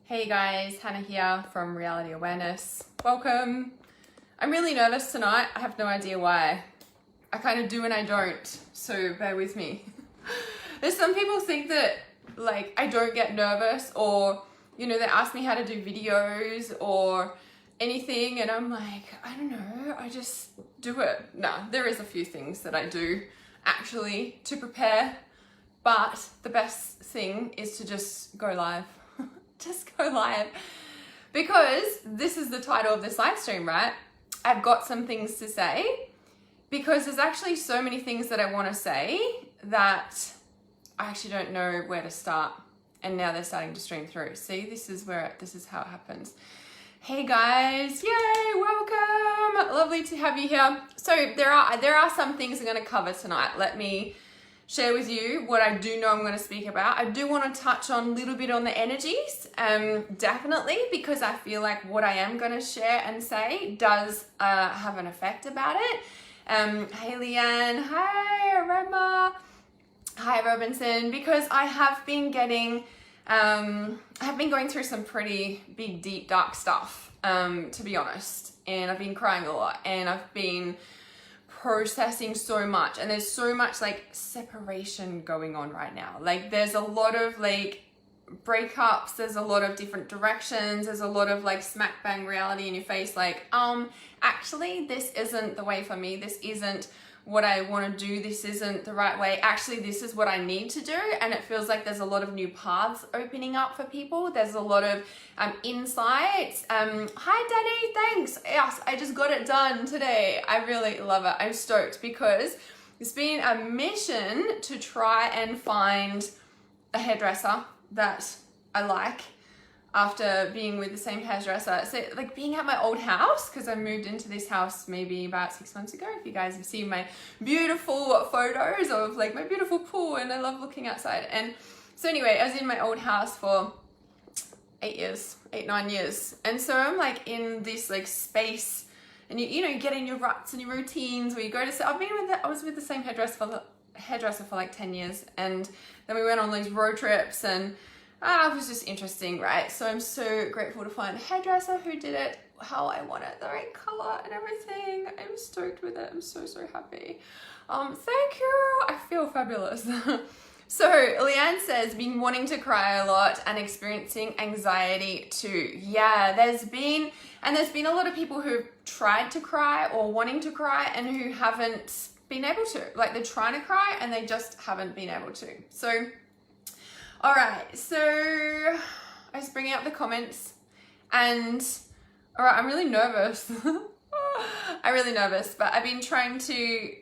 Hey guys, Hannah here from Reality Awareness. Welcome. I'm really nervous tonight. I have no idea why. I kind of do and I don't, so bear with me. There's some people think that like I don't get nervous, or they ask me how to do videos or anything and I'm like, I don't know, I just do it. No, there is a few things that I do actually to prepare, but the best thing is to just go live. Just go live, because this is the title of this live stream, right? I've got some things to say, because there's actually so many things that I want to say that I actually don't know where to start, and now they're starting to stream through. See, this is how it happens. Hey guys, yay, welcome, lovely to have you here. So there are some things I'm going to cover tonight. Let me share with you what I do know I'm going to speak about. I do want to touch on a little bit on the energies, definitely, because I feel like what I am going to share and say does have an effect about it. Hey Leanne, hi Rema, hi Robinson, because I have been getting, I've been going through some pretty big, deep, dark stuff, to be honest, and I've been crying a lot, and I've been processing so much, and there's so much like separation going on right now. Like there's a lot of like breakups, there's a lot of different directions, there's a lot of like smack bang reality in your face, like actually this isn't the way for me, this isn't what I want to do, this isn't the right way, actually this is what I need to do. And it feels like there's a lot of new paths opening up for people. There's a lot of insights. Hi Danny, thanks. Yes, I just got it done today. I really love it. I'm stoked because it's been a mission to try and find a hairdresser that I like after being with the same hairdresser. So like being at my old house, because I moved into this house maybe about 6 months ago. If you guys have seen my beautiful photos of like my beautiful pool, and I love looking outside. And so anyway, I was in my old house for 9 years. And so I'm like in this like space, and you get in your ruts and your routines where you go to, I was with the same hairdresser for like 10 years. And then we went on these road trips, and it was just interesting, right? So I'm so grateful to find a hairdresser who did it how I want it, the right color and everything. I'm stoked with it. I'm so happy. Thank you. I feel fabulous. So Leanne says, been wanting to cry a lot and experiencing anxiety too. Yeah, there's been a lot of people who've tried to cry or wanting to cry and who haven't been able to. Like they're trying to cry and they just haven't been able to. So all right, so I was bringing up the comments, and all right, I'm really nervous. I'm really nervous, but I've been trying to,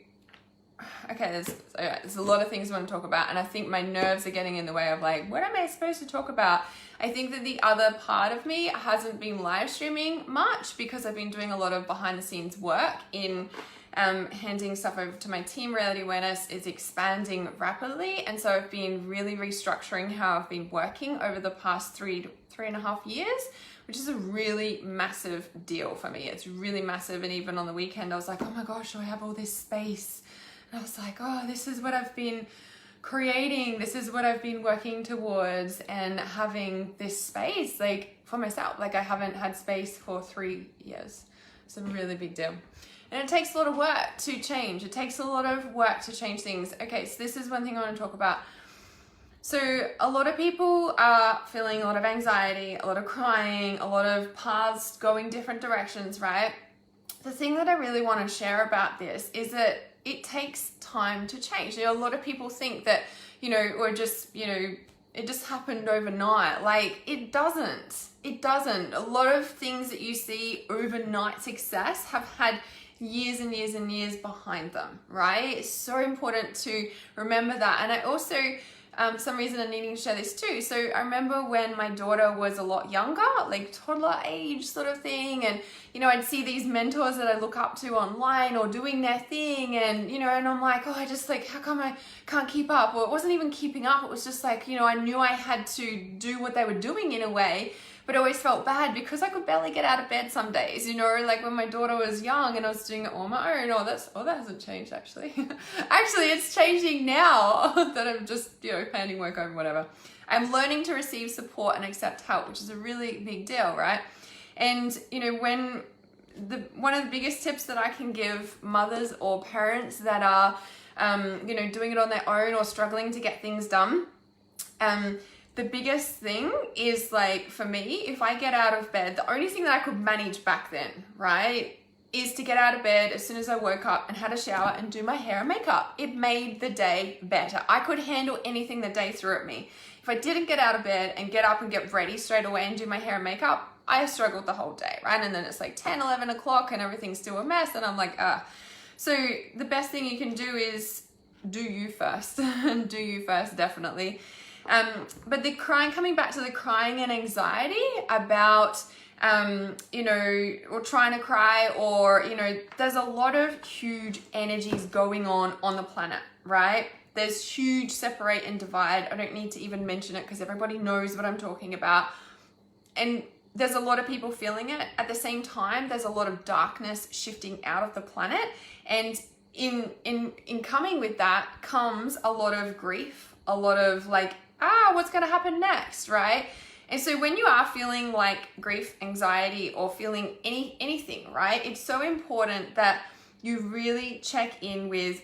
okay, there's a lot of things I want to talk about, and I think my nerves are getting in the way of like, what am I supposed to talk about? I think that the other part of me hasn't been live streaming much because I've been doing a lot of behind the scenes work in handing stuff over to my team. Reality Awareness is expanding rapidly, and so I've been really restructuring how I've been working over the past 3.5 years, which is a really massive deal for me. It's really massive. And even on the weekend I was like, oh my gosh, do I have all this space? And I was like, oh, this is what I've been creating, this is what I've been working towards, and having this space like for myself. Like I haven't had space for 3 years. It's a really big deal. And it takes a lot of work to change. It takes a lot of work to change things. Okay, so this is one thing I want to talk about. So a lot of people are feeling a lot of anxiety, a lot of crying, a lot of paths going different directions, right? The thing that I really want to share about this is that it takes time to change. A lot of people think that, or just, it just happened overnight. Like it doesn't. It doesn't. A lot of things that you see overnight success have had years and years and years behind them, right? It's so important to remember that. And I also, some reason I'm needing to share this too. So I remember when my daughter was a lot younger, like toddler age sort of thing. And, I'd see these mentors that I look up to online or doing their thing. And, and I'm like, oh, I just like, how come I can't keep up? Or it wasn't even keeping up. It was just like, I knew I had to do what they were doing in a way. But I always felt bad because I could barely get out of bed some days, like when my daughter was young and I was doing it on my own. That hasn't changed actually. Actually, it's changing now that I'm just, planning work over whatever. I'm learning to receive support and accept help, which is a really big deal, right? And, you know, one of the biggest tips that I can give mothers or parents that are, you know, doing it on their own or struggling to get things done, the biggest thing is, like, for me, if I get out of bed, the only thing that I could manage back then, right, is to get out of bed as soon as I woke up and had a shower and do my hair and makeup. It made the day better. I could handle anything the day threw at me. If I didn't get out of bed and get up and get ready straight away and do my hair and makeup, I struggled the whole day, right? And then it's like 10, 11 o'clock and everything's still a mess and I'm like, ah. So the best thing you can do is do you first. Do you first, definitely. But the crying, coming back to the crying and anxiety about, you know, or trying to cry, or, you know, there's a lot of huge energies going on the planet, right? There's huge separate and divide. I don't need to even mention it because everybody knows what I'm talking about. And there's a lot of people feeling it. At the same time, there's a lot of darkness shifting out of the planet. And in coming with that comes a lot of grief, a lot of like, what's going to happen next, right? And so when you are feeling like grief, anxiety, or feeling anything, right, it's so important that you really check in with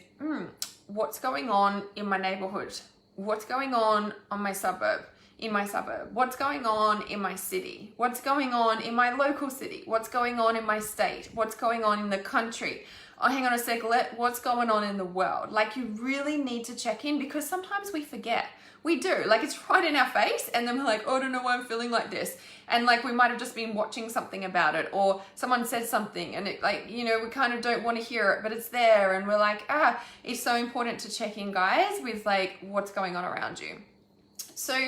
what's going on in my neighborhood, what's going on my suburb, in my suburb, what's going on in my city, what's going on in my local city, what's going on in my state, what's going on in the country. Oh, hang on a sec, what's going on in the world? Like, you really need to check in, because sometimes we forget. We do, like, it's right in our face, and then we're like, oh, I don't know why I'm feeling like this. And like, we might have just been watching something about it, or someone said something, and it, like, you know, we kind of don't want to hear it, but it's there, and we're like, it's so important to check in, guys, with like what's going on around you. So,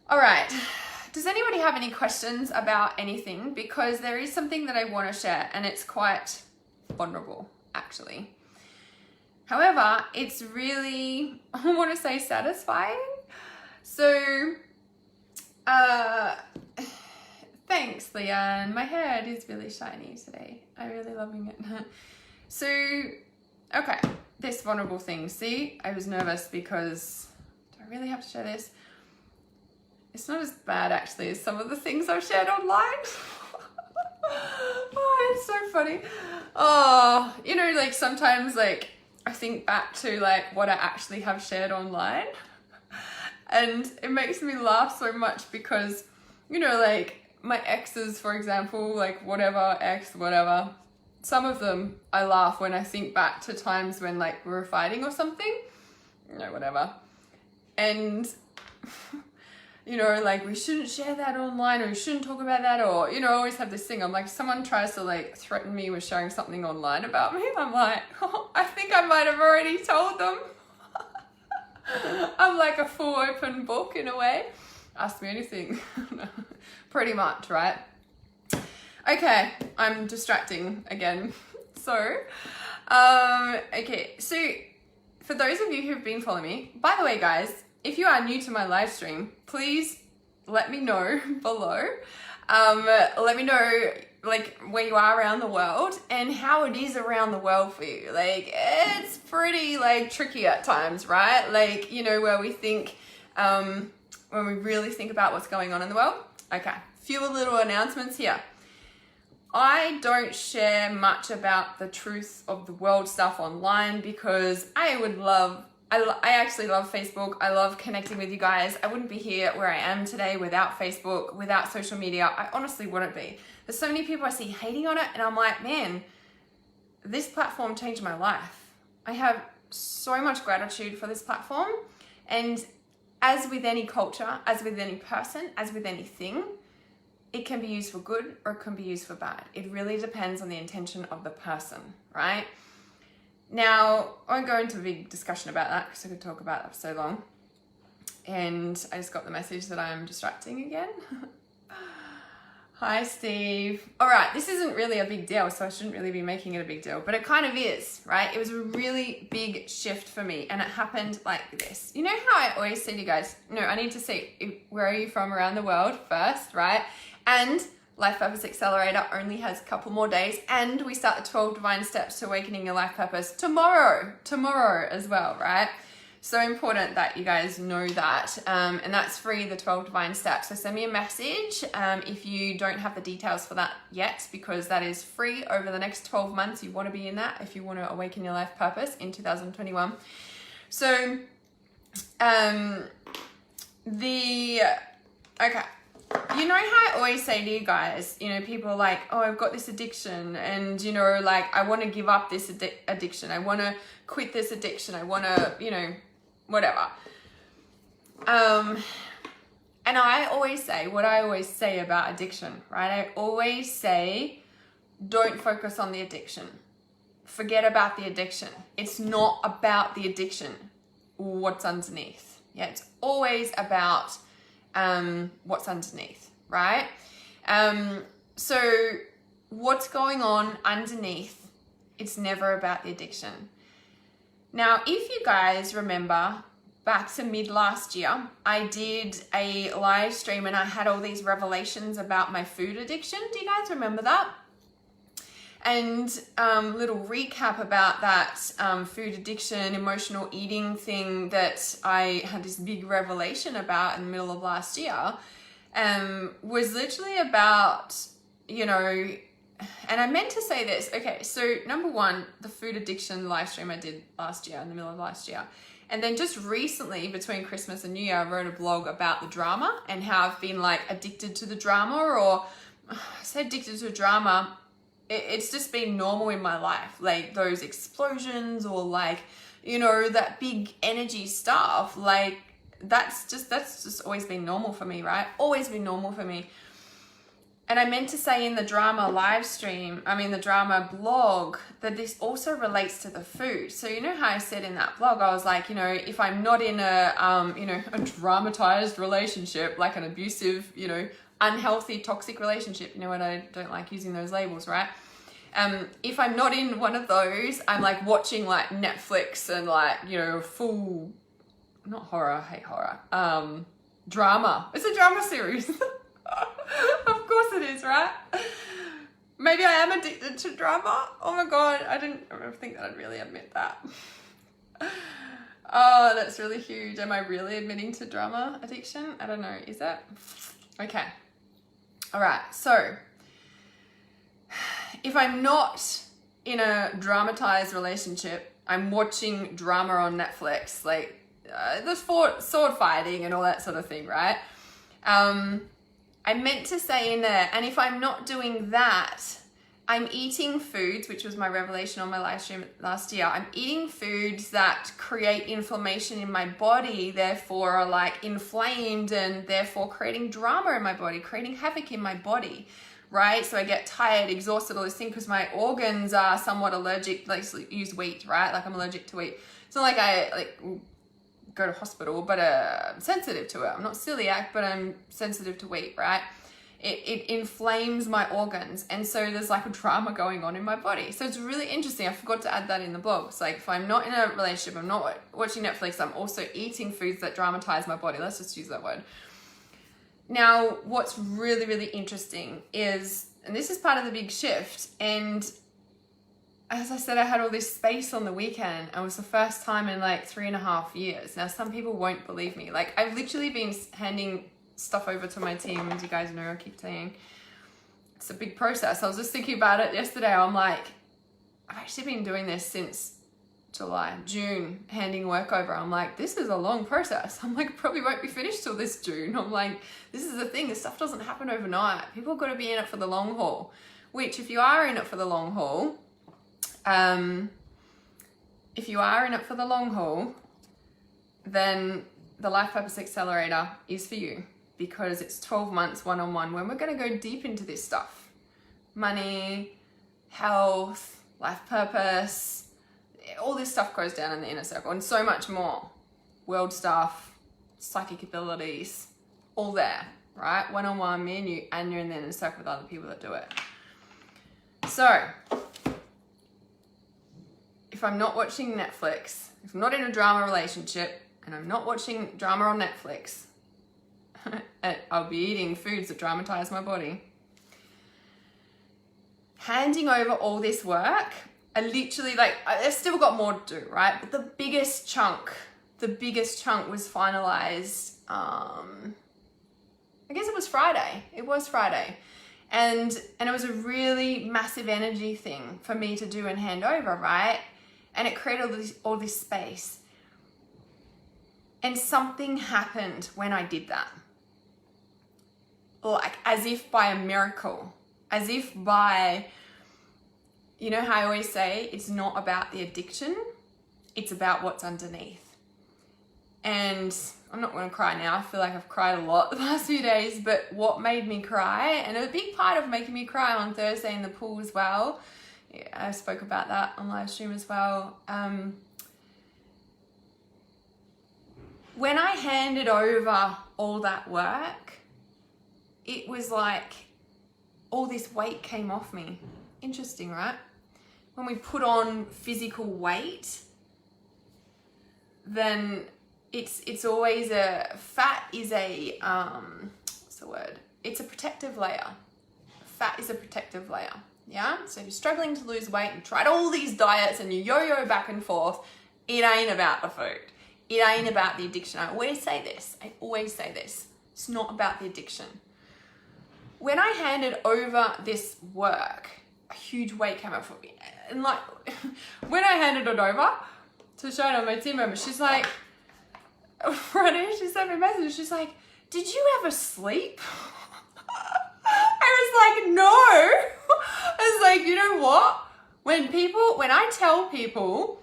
all right, does anybody have any questions about anything? Because there is something that I want to share, and it's quite vulnerable, actually. However, it's really, I want to say, satisfying. So, thanks, Leanne. My head is really shiny today. I'm really loving it. So, okay, this vulnerable thing. See, I was nervous because, do I really have to share this? It's not as bad, actually, as some of the things I've shared online. Oh, it's so funny. Oh, you know, like, sometimes, like, I think back to like what I actually have shared online, and it makes me laugh so much because, you know, like my exes, for example, like whatever, some of them I laugh when I think back to times when like we were fighting or something, you know, whatever. And you know, like, we shouldn't share that online, or we shouldn't talk about that, or, you know, I always have this thing, I'm like, someone tries to like threaten me with sharing something online about me, I'm like, oh, I think I might have already told them. I'm like a full open book in a way. Ask me anything. Pretty much, right? Okay, I'm distracting again. So, okay, so for those of you who've been following me, by the way, guys, if you are new to my live stream, please let me know below. Let me know like where you are around the world and how it is around the world for you. Like, it's pretty like tricky at times, right? Like, you know, where we think, when we really think about what's going on in the world. Okay, few little announcements here. I don't share much about the truth of the world stuff online because I actually love Facebook. I love connecting with you guys. I wouldn't be here where I am today without Facebook, without social media. I honestly wouldn't be. There's so many people I see hating on it, and I'm like, man, this platform changed my life. I have so much gratitude for this platform. And as with any culture, as with any person, as with anything, it can be used for good or it can be used for bad. It really depends on the intention of the person, right? Now, I won't go into a big discussion about that because I could talk about that for so long. And I just got the message that I'm distracting again. Hi, Steve. All right, this isn't really a big deal, so I shouldn't really be making it a big deal, but it kind of is, right? It was a really big shift for me, and it happened like this. You know how I always say to you guys, no, I need to say, where are you from around the world first, right? And Life Purpose Accelerator only has a couple more days, and we start the 12 Divine Steps to Awakening Your Life Purpose tomorrow as well, right? So important that you guys know that. And that's free, the 12 Divine Steps. So send me a message if you don't have the details for that yet, because that is free over the next 12 months. You want to be in that if you want to awaken your life purpose in 2021. So, okay. You know how I always say to you guys, you know, people are like, oh, I've got this addiction, and, you know, like, I want to give up this addiction. I want to quit this addiction. I want to, you know, whatever. And I always say what I always say about addiction, right? I always say, don't focus on the addiction. Forget about the addiction. It's not about the addiction, what's underneath. Yeah, it's always about what's underneath, right? So what's going on underneath, it's never about the addiction. Now, if you guys remember back to mid last year, I did a live stream and I had all these revelations about my food addiction. Do you guys remember that? And little recap about that food addiction, emotional eating thing that I had this big revelation about in the middle of last year, was literally about, you know, and I meant to say this. Okay, so number one, the food addiction live stream I did last year, in the middle of last year. And then just recently, between Christmas and New Year, I wrote a blog about the drama and how I've been like addicted to the drama, or I say addicted to drama. It's just been normal in my life, like those explosions, or like, you know, that big energy stuff. Like that's just always been normal for me, right? Always been normal for me. And I meant to say in the drama live stream, the drama blog, that this also relates to the food. So you know how I said in that blog, I was like, you know, if I'm not in a, you know, a dramatized relationship, like an abusive, you know, unhealthy, toxic relationship, you know what, I don't like using those labels, right? If I'm not in one of those, I'm like watching like Netflix and like, you know, full, not horror, I hate horror, drama. It's a drama series. Of course it is, right? Maybe I am addicted to drama. Oh my God, I didn't think that I'd really admit that. Oh, that's really huge. Am I really admitting to drama addiction? I don't know, is it? Okay. All right, so if I'm not in a dramatized relationship, I'm watching drama on Netflix, like the sword fighting and all that sort of thing, right? I meant to say in there, and if I'm not doing that, I'm eating foods, which was my revelation on my live stream last year. I'm eating foods that create inflammation in my body, therefore are like inflamed, and therefore creating drama in my body, creating havoc in my body, right? So I get tired, exhausted, all this thing, because my organs are somewhat allergic, like use wheat, right? Like I'm allergic to wheat. It's not like I go to hospital, but I'm sensitive to it. I'm not celiac, but I'm sensitive to wheat, right? It inflames my organs, and so there's like a drama going on in my body. So it's really interesting. I forgot to add that in the blog. It's like if I'm not in a relationship, I'm not watching Netflix, I'm also eating foods that dramatize my body. Let's just use that word. Now, what's really, really interesting is, and this is part of the big shift, and as I said, I had all this space on the weekend. It was the first time in like 3.5 years. Now, some people won't believe me. Like, I've literally been handing stuff over to my team, as you guys know, I keep saying. It's a big process. I was just thinking about it yesterday. I'm like, I've actually been doing this since June, handing work over. I'm like, this is a long process. I'm like, probably won't be finished till this June. I'm like, this is the thing. This stuff doesn't happen overnight. People have got to be in it for the long haul, which if you are in it for the long haul, then the Life Purpose Accelerator is for you, because it's 12 months one-on-one when we're going to go deep into this stuff. Money, health, life purpose, all this stuff goes down in the inner circle, and so much more. World stuff, psychic abilities, all there, right? One-on-one, me and you, and you're in the inner circle with other people that do it. So, if I'm not watching Netflix, if I'm not in a drama relationship, and I'm not watching drama on Netflix, I'll be eating foods that dramatize my body. Handing over all this work, I literally, like, I've still got more to do, right? But the biggest chunk the biggest chunk was finalized, I guess it was Friday. It was Friday. And it was a really massive energy thing for me to do and hand over, right? And it created all this space. And something happened when I did that. Like as if by a miracle. As if by, you know how I always say, it's not about the addiction, it's about what's underneath. And I'm not going to cry now. I feel like I've cried a lot the past few days, but what made me cry, and a big part of making me cry on Thursday in the pool as well, I spoke about that on live stream as well. When I handed over all that work, it was like all this weight came off me. Interesting, right? When we put on physical weight, then it's always fat is a, what's the word? It's a protective layer. Fat is a protective layer, yeah? So if you're struggling to lose weight and tried all these diets and you yo-yo back and forth, it ain't about the food. It ain't about the addiction. I always say this. It's not about the addiction. When I handed over this work, a huge weight came up for me. And like, when I handed it over to Shona, my team member, she's like, Friday, she sent me a message. She's like, did you ever sleep? I was like, no. I was like, you know what? When I tell people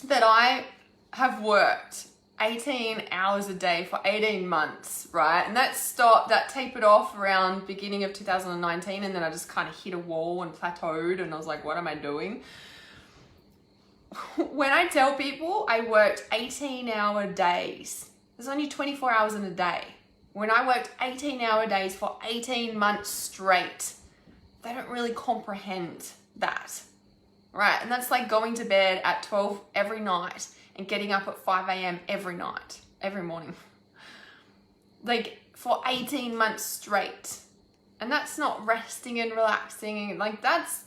that I have worked 18 hours a day for 18 months, right? And that tapered off around beginning of 2019. And then I just kind of hit a wall and plateaued. And I was like, what am I doing? When I tell people I worked 18-hour days, there's only 24 hours in a day. When I worked 18-hour days for 18 months straight, they don't really comprehend that, right? And that's like going to bed at 12 every night and getting up at 5 a.m. every morning. Like for 18 months straight. And that's not resting and relaxing. Like that's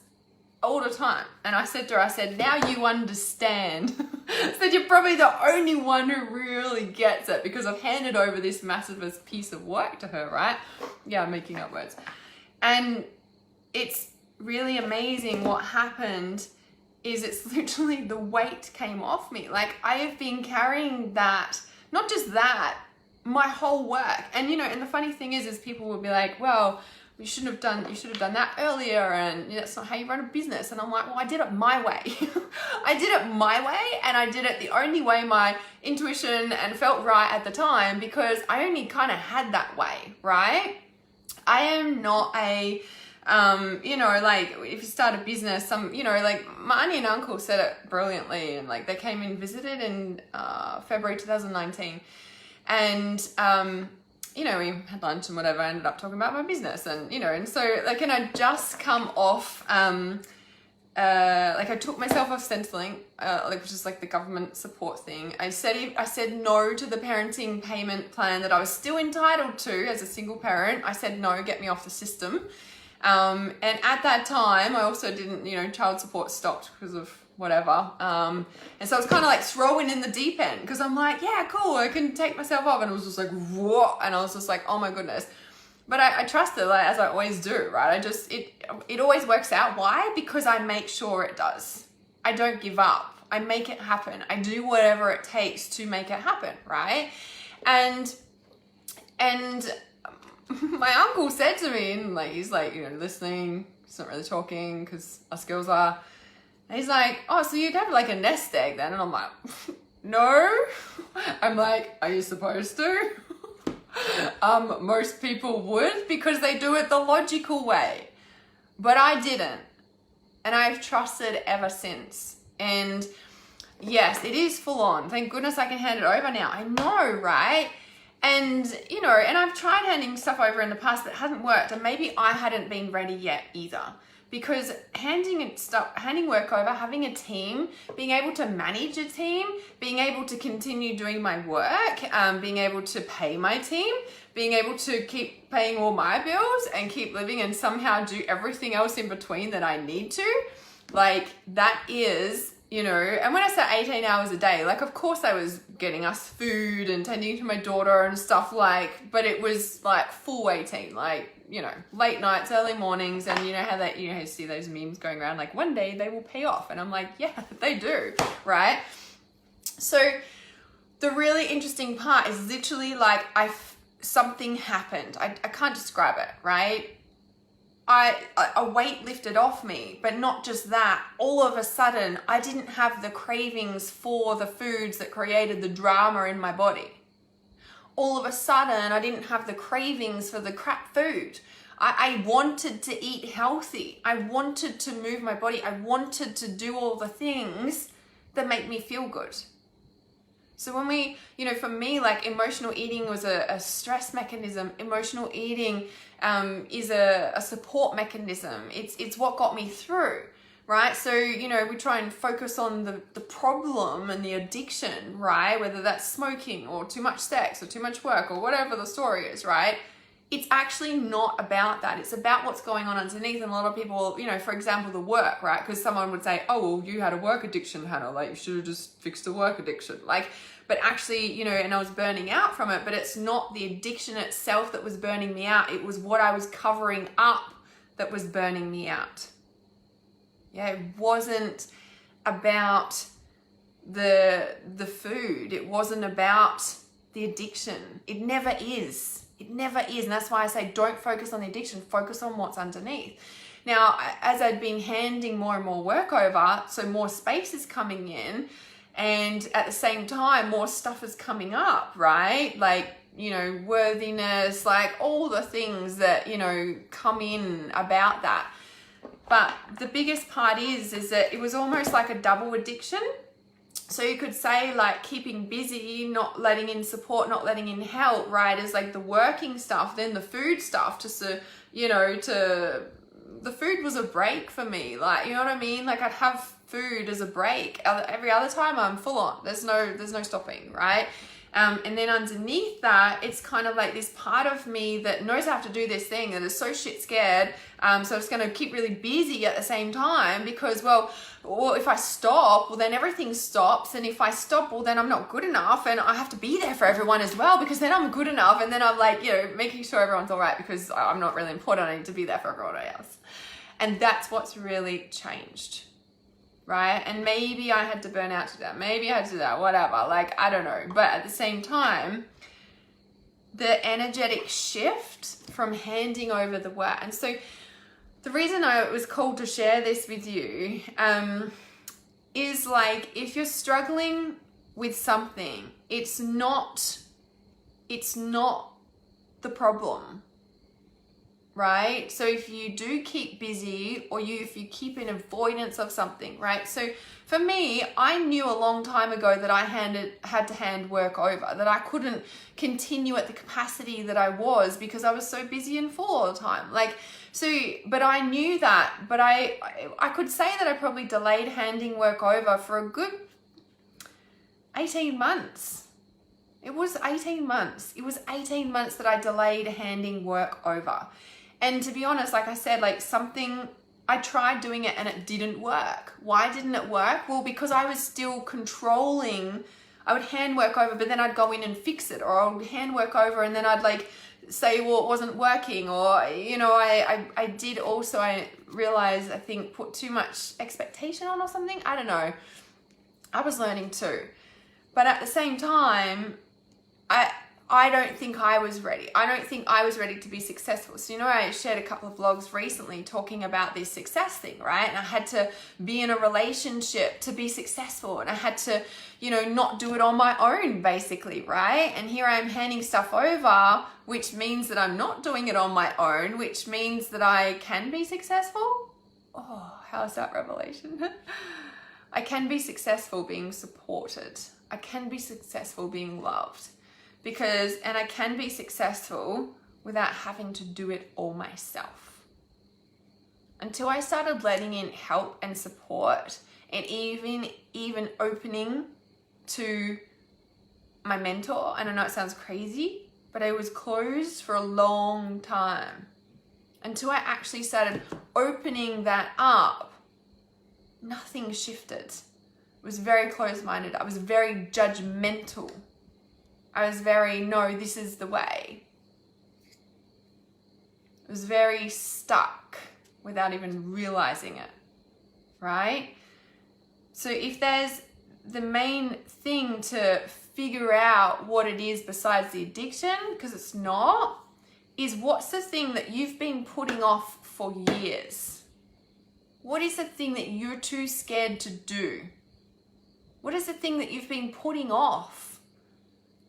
all the time. And I said to her, now you understand. I said, you're probably the only one who really gets it because I've handed over this massive piece of work to her, right? Yeah, I'm making up words. And it's really amazing what happened is it's literally the weight came off me. Like I have been carrying that, not just that, my whole work. And you know, and the funny thing is people will be like, well, you should have done that earlier, and that's not how you run a business. And I'm like, well, I did it my way. I did it my way, and I did it the only way my intuition and felt right at the time, because I only kind of had that way, right? I am not a, like if you start a business, like my auntie and uncle said it brilliantly, and like they came and visited in February 2019, and we had lunch and whatever. I ended up talking about my business, and and so like, and I just come off, I took myself off Centrelink, which is like the government support thing. I said no to the parenting payment plan that I was still entitled to as a single parent. I said no, get me off the system. And at that time, I also didn't, child support stopped because of whatever. And so I was kind of like throwing in the deep end, because I'm like, yeah, cool, I can take myself off. And it was just like, what? And I was just like, oh my goodness. But I trusted, like, as I always do, right? It always works out. Why? Because I make sure it does. I don't give up. I make it happen. I do whatever it takes to make it happen, right? And my uncle said to me, and like, he's like, listening, he's not really talking because us girls are. And he's like, oh, so you'd have like a nest egg then? And I'm like, no. I'm like, are you supposed to? Most people would, because they do it the logical way. But I didn't. And I've trusted ever since. And yes, it is full on. Thank goodness I can hand it over now. I know, right? And, and I've tried handing stuff over in the past, but it hasn't worked. And maybe I hadn't been ready yet either. Because handing work over, having a team, being able to manage a team, being able to continue doing my work, being able to pay my team, being able to keep paying all my bills and keep living and somehow do everything else in between that I need to, like, that is you know, and when I say 18 hours a day, like, of course I was getting us food and tending to my daughter and stuff, like, but it was like full 18, like, you know, late nights, early mornings. And you know how that, you know, you see those memes going around, like, one day they will pay off. And I'm like, yeah, they do, right? So the really interesting part is literally like something happened. I can't describe it, right? A weight lifted off me, but not just that. All of a sudden, I didn't have the cravings for the foods that created the drama in my body. All of a sudden, I didn't have the cravings for the crap food. I wanted to eat healthy. I wanted to move my body. I wanted to do all the things that make me feel good. So when we, you know, for me, like, emotional eating was a stress mechanism. Emotional eating is a support mechanism. It's what got me through, right? So, you know, we try and focus on the problem and the addiction, right? Whether that's smoking or too much sex or too much work or whatever the story is, right? It's actually not about that. It's about what's going on underneath. And a lot of people, you know, for example, the work, right? Because someone would say, oh, well, you had a work addiction, Hannah. Like, you should have just fixed the work addiction. Like, but actually, you know, and I was burning out from it, but it's not the addiction itself that was burning me out. It was what I was covering up that was burning me out. Yeah, it wasn't about the food. It wasn't about the addiction. It never is. It never is. And that's why I say don't focus on the addiction, focus on what's underneath. Now, as I'd been handing more and more work over, so more space is coming in, and at the same time, more stuff is coming up, right? Like, you know, worthiness, like all the things that, you know, come in about that. But the biggest part is that it was almost like a double addiction. So you could say, like, keeping busy, not letting in support, not letting in help, right, is like the working stuff. Then the food stuff, the food was a break for me. Like, you know what I mean? Like, I'd have food as a break. Every other time I'm full on. There's no stopping, right? And then underneath that, it's kind of like this part of me that knows I have to do this thing that is so shit scared. So it's going to keep really busy at the same time because, well, if I stop, well, then everything stops. And if I stop, well, then I'm not good enough. And I have to be there for everyone as well because then I'm good enough. And then I'm like, you know, making sure everyone's all right because I'm not really important. I need to be there for everyone else. And that's what's really changed. Right? And maybe I had to burn out to that. Maybe I had to do that, whatever. Like, I don't know. But at the same time, the energetic shift from handing over the work. And so the reason I was called to share this with you is like, if you're struggling with something, it's not the problem. Right? So if you do keep busy or if you keep in avoidance of something, right? So for me, I knew a long time ago that I had to hand work over, that I couldn't continue at the capacity that I was because I was so busy and full all the time. Like, so, but I knew that, but I could say that I probably delayed handing work over for a good 18 months. It was 18 months. It was 18 months that I delayed handing work over. And to be honest, like I said, like I tried doing it and it didn't work. Why didn't it work? Well, because I was still controlling. I would hand work over, but then I'd go in and fix it, or I would hand work over and then I'd like say, well, it wasn't working, or, you know, I did also, I realized, I think, put too much expectation on or something. I don't know. I was learning too. But at the same time, I don't think I was ready. I don't think I was ready to be successful. So, you know, I shared a couple of vlogs recently talking about this success thing, right? And I had to be in a relationship to be successful. And I had to, you know, not do it on my own, basically, right? And here I am handing stuff over, which means that I'm not doing it on my own, which means that I can be successful. Oh, how's that revelation? I can be successful being supported. I can be successful being loved. And I can be successful without having to do it all myself. Until I started letting in help and support, and even opening to my mentor. And I know it sounds crazy, but I was closed for a long time. Until I actually started opening that up, nothing shifted. was very closed-minded. I was very judgmental. I was very, no, this is the way. I was very stuck without even realizing it, right? So if there's the main thing to figure out what it is besides the addiction, because it's not, is what's the thing that you've been putting off for years? What is the thing that you're too scared to do? What is the thing that you've been putting off?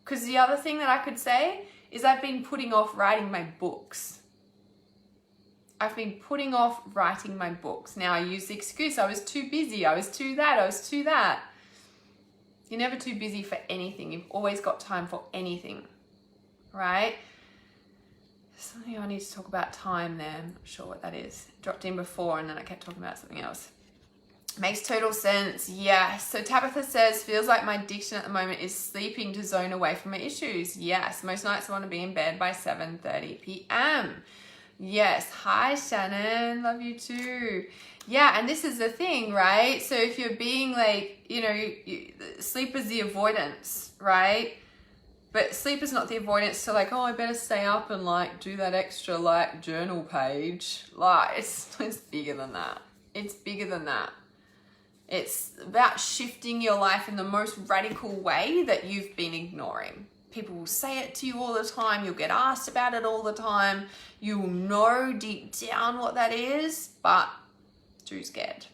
Because the other thing that I could say is I've been putting off writing my books. I've been putting off writing my books. Now I use the excuse, I was too busy, I was too that. You're never too busy for anything. You've always got time for anything, right? Something I need to talk about time there. I'm not sure what that is. Dropped in before and then I kept talking about something else. Makes total sense. Yes. So Tabitha says, feels like my addiction at the moment is sleeping to zone away from my issues. Yes. Most nights I want to be in bed by 7:30 p.m. Yes. Hi, Shannon. Love you too. Yeah. And this is the thing, right? So if you're being like, you know, sleep is the avoidance, right? But sleep is not the avoidance to like, oh, I better stay up and like do that extra like journal page. Like it's bigger than that. It's bigger than that. It's about shifting your life in the most radical way that you've been ignoring. People will say it to you all the time. You'll get asked about it all the time. You will know deep down what that is, but too scared.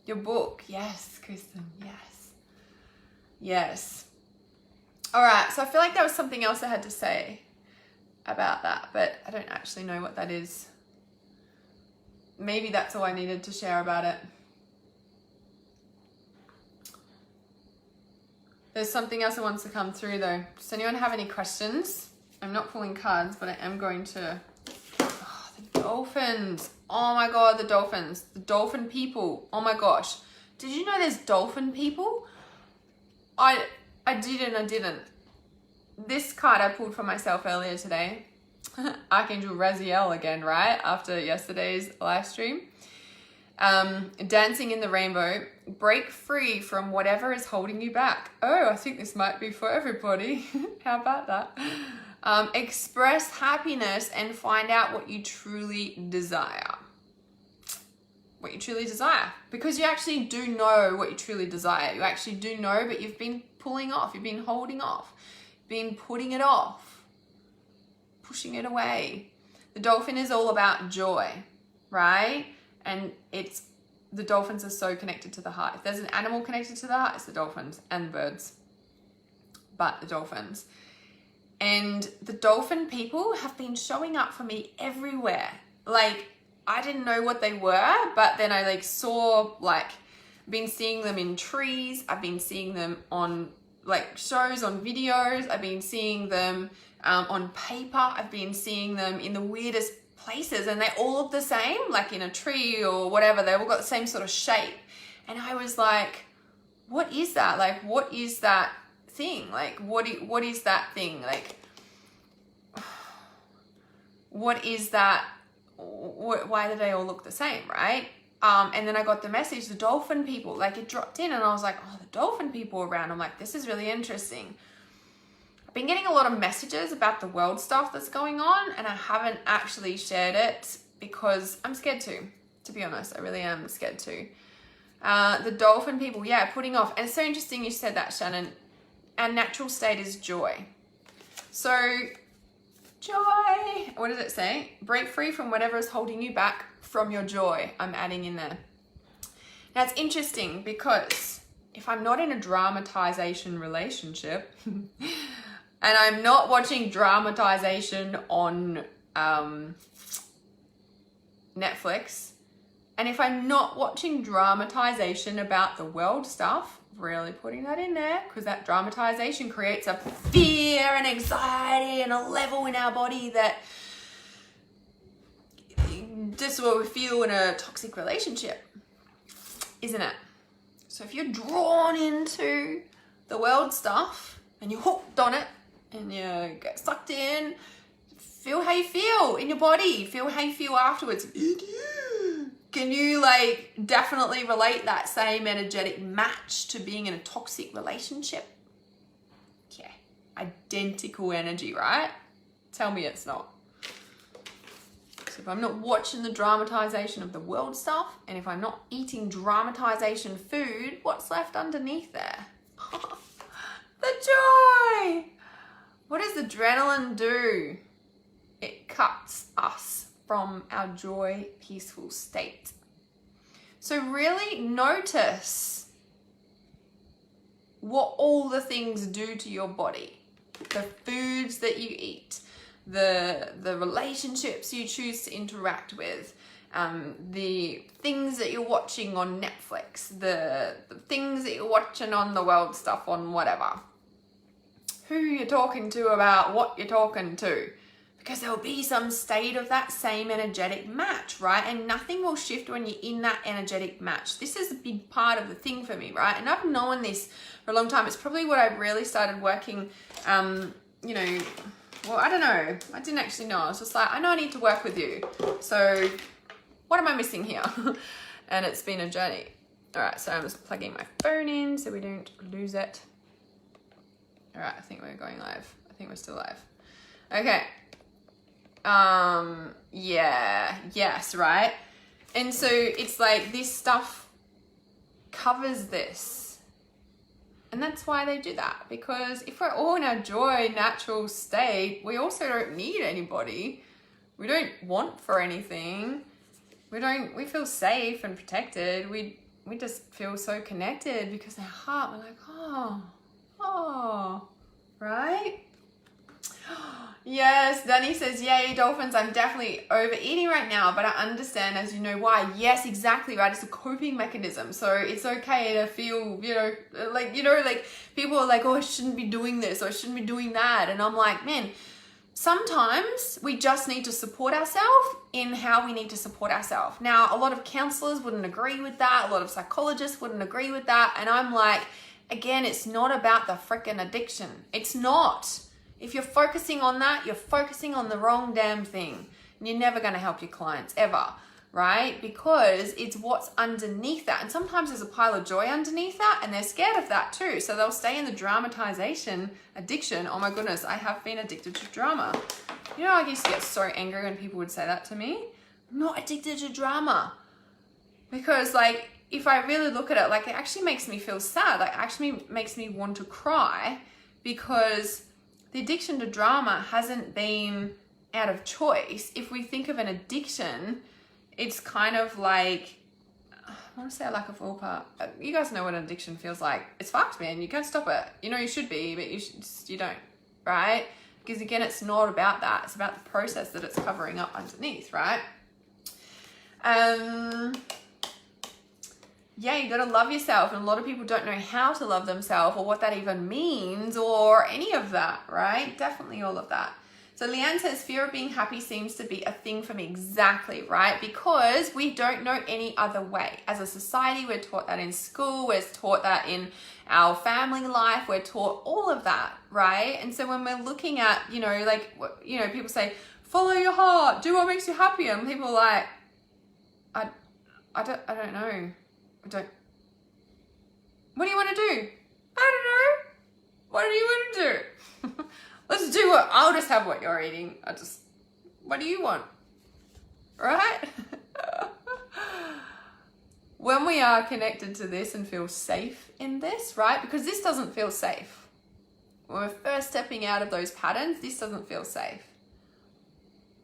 Your book. Yes, Kristen. Yes. Yes. All right. So I feel like there was something else I had to say about that, but I don't actually know what that is. Maybe that's all I needed to share about it. There's something else that wants to come through though. Does anyone have any questions? I'm not pulling cards, but I am going to... Oh, the dolphins. Oh my God, the dolphins. The dolphin people. Oh my gosh. Did you know there's dolphin people? I didn't. This card I pulled for myself earlier today. Archangel Raziel again, right? After yesterday's live stream. Dancing in the rainbow. Break free from whatever is holding you back. Oh, I think this might be for everybody. How about that? Express happiness and find out what you truly desire. What you truly desire. Because you actually do know what you truly desire. You actually do know, but you've been pulling off. You've been holding off. Been putting it off. Pushing it away. The dolphin is all about joy, right? And the dolphins are so connected to the heart. If there's an animal connected to the heart, it's the dolphins and birds. But the dolphins. And the dolphin people have been showing up for me everywhere. Like, I didn't know what they were, but then I like saw, like, been seeing them in trees. I've been seeing them on like shows, on videos. I've been seeing them on paper. I've been seeing them in the weirdest places, and they all look the same, like in a tree or whatever. They all got the same sort of shape. And I was like, what is that? Like, what is that thing? Like, what is that thing? Like, what is that? Why do they all look the same, right? And then I got the message, the dolphin people, like it dropped in and I was like, oh, the dolphin people around. I'm like, this is really interesting. I've been getting a lot of messages about the world stuff that's going on, and I haven't actually shared it because I'm scared to be honest. I really am scared to. The dolphin people, yeah, putting off. And it's so interesting you said that, Shannon. Our natural state is joy. So joy, what does it say? Break free from whatever is holding you back from your joy. I'm adding in there. Now it's interesting because if I'm not in a dramatization relationship and I'm not watching dramatization on Netflix, and if I'm not watching dramatization about the world stuff, really putting that in there, because that dramatization creates a fear and anxiety and a level in our body that this is what we feel in a toxic relationship, isn't it? So if you're drawn into the world stuff and you're hooked on it and you get sucked in, feel how you feel in your body, feel how you feel afterwards. Can you like definitely relate that same energetic match to being in a toxic relationship? Yeah, identical energy, right? Tell me it's not. So if I'm not watching the dramatization of the world stuff, and if I'm not eating dramatization food, what's left underneath there? The joy! What does adrenaline do? It cuts us from our joy, peaceful state. So really notice what all the things do to your body. The foods that you eat, the relationships you choose to interact with, the things that you're watching on Netflix, the things that you're watching on the world stuff, on whatever. Who you're talking to about what you're talking to. Because there'll be some state of that same energetic match, right? And nothing will shift when you're in that energetic match. This is a big part of the thing for me, right? And I've known this for a long time. It's probably what I really started working, you know, well, I don't know. I didn't actually know. I was just like, I know I need to work with you. So what am I missing here? And it's been a journey. All right, so I'm just plugging my phone in so we don't lose it. All right, I think we're going live. I think we're still live. Okay. Yeah, yes, right? And so it's like this stuff covers this. And that's why they do that. Because if we're all in our joy, natural state, we also don't need anybody. We don't want for anything. We feel safe and protected. We just feel so connected because our heart, we're like, oh, right? Yes, Danny says, yay, dolphins, I'm definitely overeating right now, but I understand, as you know, why. Yes, exactly, right? It's a coping mechanism. So it's okay to feel, like people are like, oh, I shouldn't be doing this or I shouldn't be doing that. And I'm like, man, sometimes we just need to support ourselves in how we need to support ourselves. Now, a lot of counselors wouldn't agree with that. A lot of psychologists wouldn't agree with that. And I'm like, again, it's not about the freaking addiction. It's not. If you're focusing on that, you're focusing on the wrong damn thing. And you're never going to help your clients ever, right? Because it's what's underneath that. And sometimes there's a pile of joy underneath that and they're scared of that too. So they'll stay in the dramatization addiction. Oh my goodness, I have been addicted to drama. You know, I used to get so angry when people would say that to me. I'm not addicted to drama. Because like, if I really look at it, like it actually makes me feel sad. Like it actually makes me want to cry because the addiction to drama hasn't been out of choice. If we think of an addiction, it's kind of like, I want to say a lack of willpower. You guys know what an addiction feels like. It's fucked, man. You can't stop it. You know you should be, but you don't, right? Because again, it's not about that. It's about the process that it's covering up underneath, right? Yeah, you got to love yourself. And a lot of people don't know how to love themselves or what that even means or any of that, right? Definitely all of that. So Leanne says, fear of being happy seems to be a thing for me. Exactly, right? Because we don't know any other way. As a society, we're taught that in school. We're taught that in our family life. We're taught all of that, right? And so when we're looking at, people say, follow your heart, do what makes you happy. And people are like, I don't know. What do you want to do? I don't know. What do you want to do? Let's do it. I'll just have what you're eating. What do you want? Right? When we are connected to this and feel safe in this, right? Because this doesn't feel safe. When we're first stepping out of those patterns, this doesn't feel safe.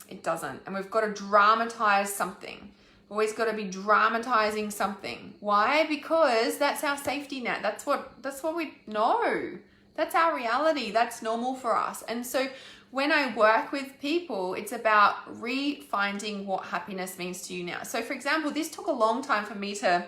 It doesn't. And we've got to dramatize something. Always got to be dramatizing something. Why? Because that's our safety net. That's what we know. That's our reality. That's normal for us. And so when I work with people, it's about re-finding what happiness means to you now. So for example, this took a long time for me to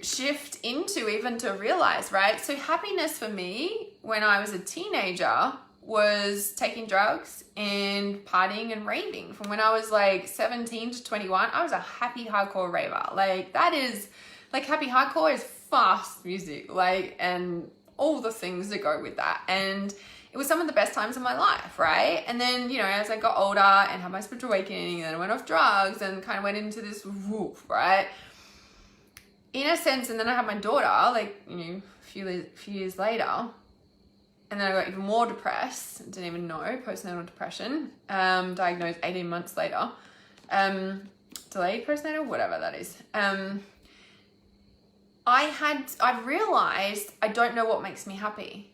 shift into, even to realize, right? So happiness for me when I was a teenager was taking drugs and partying and raving. From when I was like 17 to 21, I was a happy hardcore raver. Like that is, like happy hardcore is fast music, like, and all the things that go with that. And it was some of the best times of my life, right? And then, you know, as I got older and had my spiritual awakening, and then I went off drugs and kind of went into this whoop, right? In a sense, and then I had my daughter, like, you know, a few years later, and then I got even more depressed, didn't even know, postnatal depression, diagnosed 18 months later, delayed postnatal, whatever that is. I've realized I don't know what makes me happy,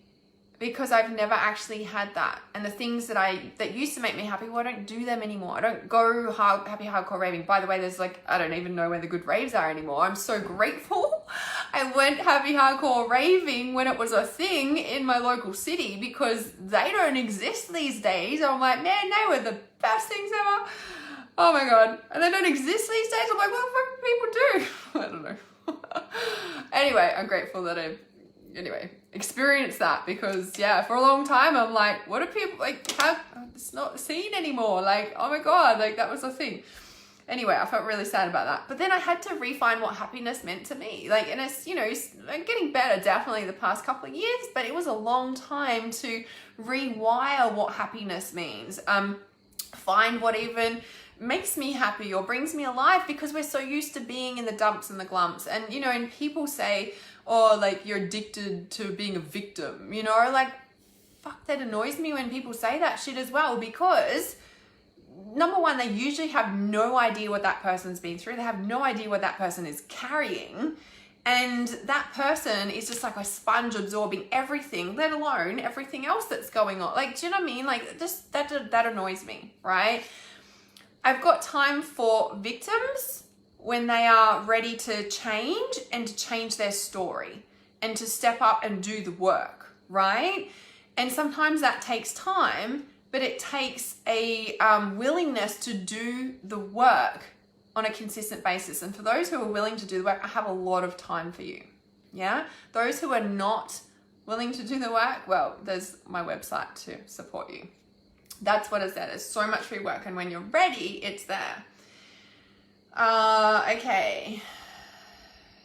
because I've never actually had that. And the things that used to make me happy, well, I don't do them anymore. I don't go happy hardcore raving. By the way, there's like, I don't even know where the good raves are anymore. I'm so grateful I went happy hardcore raving when it was a thing in my local city, because they don't exist these days. I'm like, man, they were the best things ever. Oh my God. And they don't exist these days. I'm like, what the fuck do people do? I don't know. Anyway, I'm grateful that I experienced that, because yeah, for a long time I'm like, what do people like have? It's not seen anymore. Like, oh my God, like that was a thing. Anyway, I felt really sad about that. But then I had to refine what happiness meant to me. Like, and it's, you know, it's getting better definitely the past couple of years, but it was a long time to rewire what happiness means. Find what even makes me happy or brings me alive, because we're so used to being in the dumps and the glumps. And, you know, and people say, oh, like, you're addicted to being a victim, you know, like, fuck, that annoys me when people say that shit as well, because number one, they usually have no idea what that person's been through. They have no idea what that person is carrying. And that person is just like a sponge absorbing everything, let alone everything else that's going on. Like, do you know what I mean? Like, just that annoys me, right? I've got time for victims when they are ready to change and to change their story and to step up and do the work, right? And sometimes that takes time, but it takes a willingness to do the work on a consistent basis. And for those who are willing to do the work, I have a lot of time for you. Yeah. Those who are not willing to do the work, well, there's my website to support you. That's what it's there. There's so much free work. And when you're ready, it's there. Okay.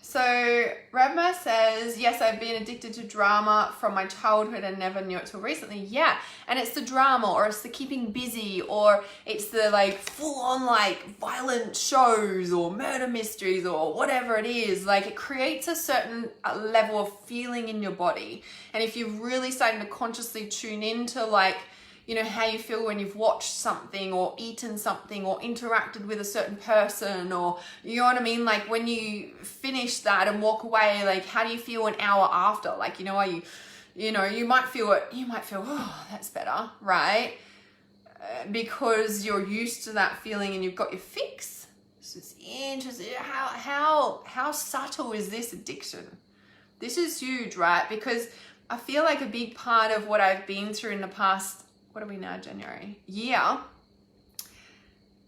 So Rabma says, yes, I've been addicted to drama from my childhood and never knew it till recently. Yeah. And it's the drama, or it's the keeping busy, or it's the like full on like violent shows or murder mysteries or whatever it is. Like, it creates a certain level of feeling in your body. And if you're really starting to consciously tune into like, you know, how you feel when you've watched something or eaten something or interacted with a certain person, or, you know what I mean? Like, when you finish that and walk away, like, how do you feel an hour after? Like, you know, are you might feel, oh, that's better, right? Because you're used to that feeling and you've got your fix. So it's interesting. How subtle is this addiction? This is huge, right? Because I feel like a big part of what I've been through in the past, what are we now, January? Year,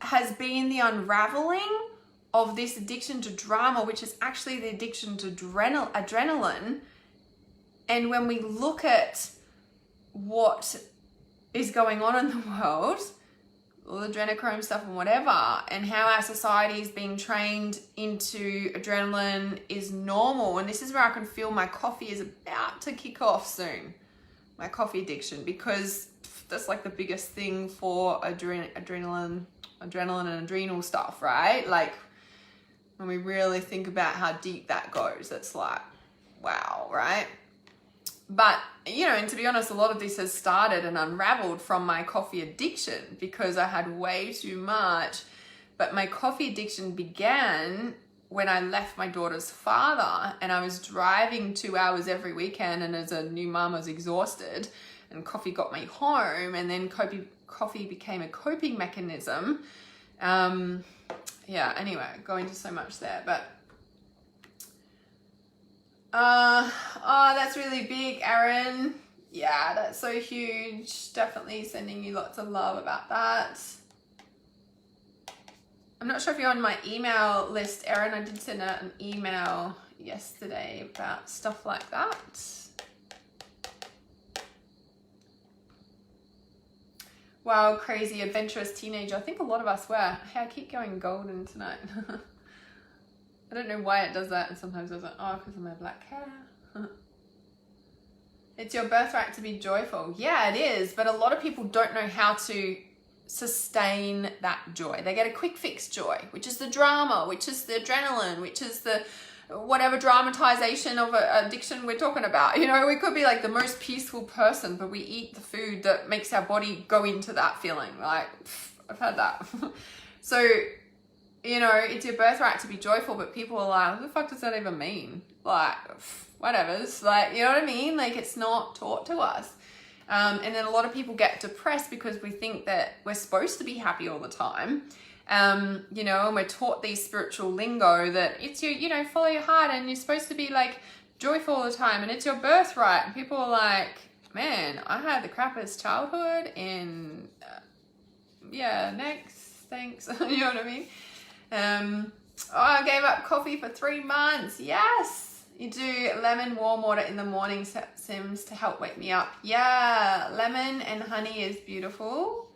has been the unraveling of this addiction to drama, which is actually the addiction to adrenaline. And when we look at what is going on in the world, all the adrenochrome stuff and whatever, and how our society is being trained into adrenaline is normal. And this is where I can feel my coffee is about to kick off soon. My coffee addiction, because that's like the biggest thing for adrenaline and adrenal stuff, right? Like, when we really think about how deep that goes, it's like, wow, right? But, you know, and to be honest, a lot of this has started and unraveled from my coffee addiction, because I had way too much. But my coffee addiction began when I left my daughter's father, and I was driving 2 hours every weekend, and as a new mum, I was exhausted, and coffee got me home, and then coffee became a coping mechanism. Yeah, anyway, I go into so much there, but oh, that's really big, Erin. Yeah, that's so huge. Definitely sending you lots of love about that. I'm not sure if you're on my email list, Erin. I did send out an email yesterday about stuff like that. Wow, crazy, adventurous teenager. I think a lot of us were. Hey, I keep going golden tonight. I don't know why it does that, and sometimes I was like, oh, because of my black hair. It's your birthright to be joyful. Yeah, it is. But a lot of people don't know how to sustain that joy. They get a quick fix joy, which is the drama, which is the adrenaline, which is the whatever dramatization of addiction we're talking about. You know, we could be like the most peaceful person, but we eat the food that makes our body go into that feeling. Like, I've had that. So, you know, it's your birthright to be joyful, but people are like, what the fuck does that even mean? Like, whatever. It's like, you know what I mean? Like, it's not taught to us. And then a lot of people get depressed because we think that we're supposed to be happy all the time. You know, and we're taught these spiritual lingo that it's your, you know, follow your heart and you're supposed to be like joyful all the time and it's your birthright. And people are like, man, I had the crappiest childhood and yeah, next, thanks. You know what I mean? Oh, I gave up coffee for 3 months. Yes. You do lemon warm water in the morning seems to help wake me up. Yeah, lemon and honey is beautiful.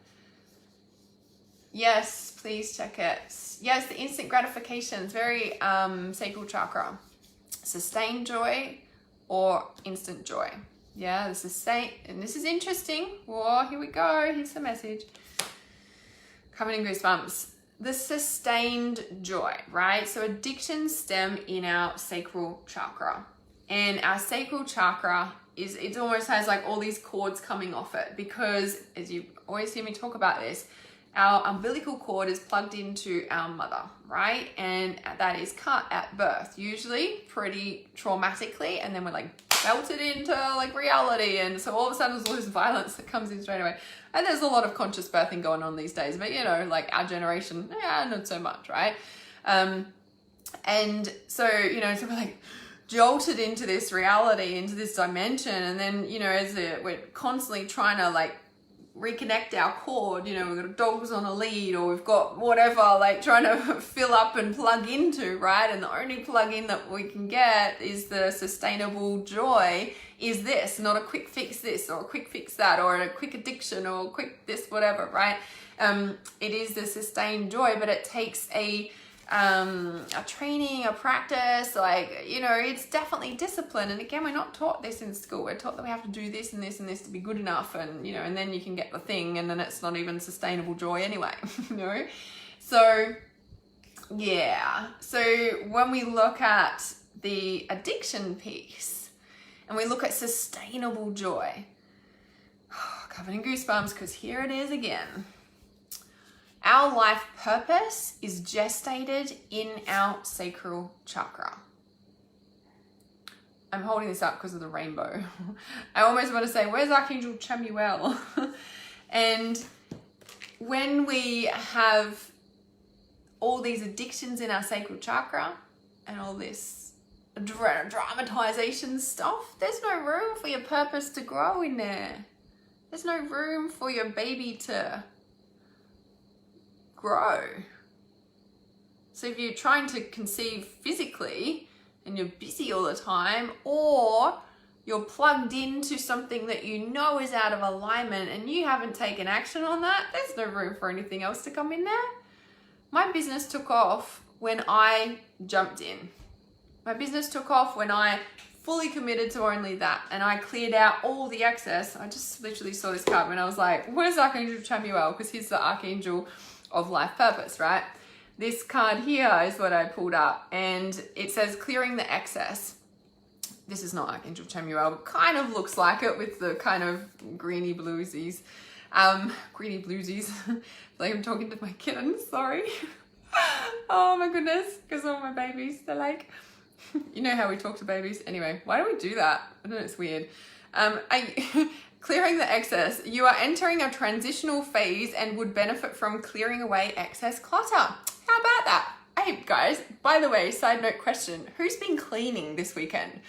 Yes, please check it. Yes, the instant gratification is very sacral chakra. Sustained joy or instant joy. Yeah, the sustain, and this is interesting. Whoa, here we go. Here's the message. Covered in goosebumps. The sustained joy, right? So addictions stem in our sacral chakra. And our sacral chakra is, it almost has like all these cords coming off it because, as you always hear me talk about this, our umbilical cord is plugged into our mother, right? And that is cut at birth, usually pretty traumatically, and then we're like belted into like reality, and so all of a sudden there's all this violence that comes in straight away. And there's a lot of conscious birthing going on these days, but you know, like our generation, yeah, not so much, right? And so, you know, so we're like jolted into this reality, into this dimension, and then, you know, as we're constantly trying to like reconnect our cord, you know, we've got dogs on a lead, or we've got whatever, like trying to fill up and plug into, right? And the only plug in that we can get is the sustainable joy is this, not a quick fix this or a quick fix that or a quick addiction or a quick this, whatever, right? It is the sustained joy, but it takes a training, a practice, like, you know, it's definitely discipline. And again, we're not taught this in school. We're taught that we have to do this and this and this to be good enough, and, you know, and then you can get the thing, and then it's not even sustainable joy anyway, you know? So, yeah. So when we look at the addiction piece and we look at sustainable joy, covered in goosebumps because here it is again. Our life purpose is gestated in our sacral chakra. I'm holding this up because of the rainbow. I almost want to say, where's Archangel Chamuel? And when we have all these addictions in our sacral chakra and all this dramatization stuff, there's no room for your purpose to grow in there. There's no room for your baby to grow. So if you're trying to conceive physically and you're busy all the time, or you're plugged into something that you know is out of alignment and you haven't taken action on that, there's no room for anything else to come in there. My business took off when I jumped in. My business took off when I fully committed to only that, and I cleared out all the excess. I just literally saw this card and I was like, where's Archangel Chamuel? Because he's the Archangel of life purpose, right? This card here is what I pulled up, and it says clearing the excess. This is not Archangel Chamuel, but kind of looks like it with the kind of greeny bluesies. Greeny bluesies. Like I'm talking to my kittens, sorry. Oh my goodness, because all my babies, they're like, you know how we talk to babies? Anyway, why do we do that? I don't know, it's weird. Clearing the excess. You are entering a transitional phase and would benefit from clearing away excess clutter. How about that? Hey guys, by the way, side note question. Who's been cleaning this weekend?